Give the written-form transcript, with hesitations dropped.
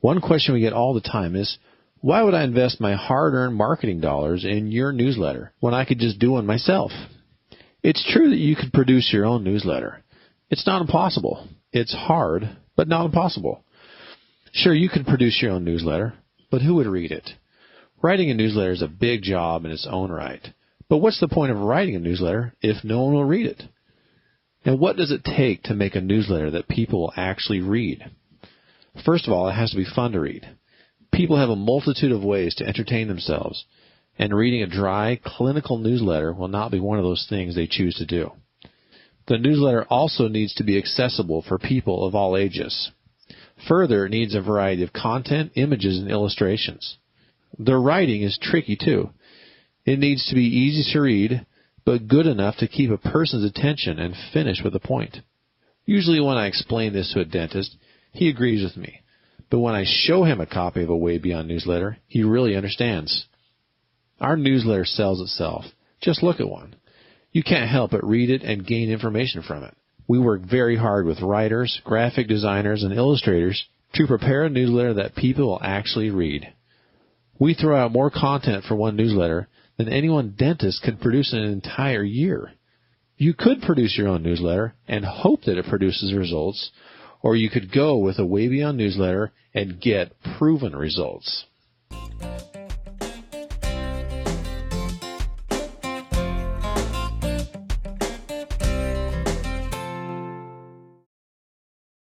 One question we get all the time is, why would I invest my hard-earned marketing dollars in your newsletter when I could just do one myself? It's true that you could produce your own newsletter. It's not impossible. It's hard, but not impossible. Sure, you could produce your own newsletter, but who would read it? Writing a newsletter is a big job in its own right. But what's the point of writing a newsletter if no one will read it? And what does it take to make a newsletter that people will actually read? First of all, it has to be fun to read. People have a multitude of ways to entertain themselves, and reading a dry, clinical newsletter will not be one of those things they choose to do. The newsletter also needs to be accessible for people of all ages. Further, it needs a variety of content, images, and illustrations. The writing is tricky, too. It needs to be easy to read, but good enough to keep a person's attention and finish with a point. Usually when I explain this to a dentist, he agrees with me. But when I show him a copy of a Way Beyond newsletter, he really understands. Our newsletter sells itself. Just look at one. You can't help but read it and gain information from it. We work very hard with writers, graphic designers, and illustrators to prepare a newsletter that people will actually read. We throw out more content for one newsletter than any one dentist could produce in an entire year. You could produce your own newsletter and hope that it produces results, or you could go with a Way Beyond newsletter and get proven results.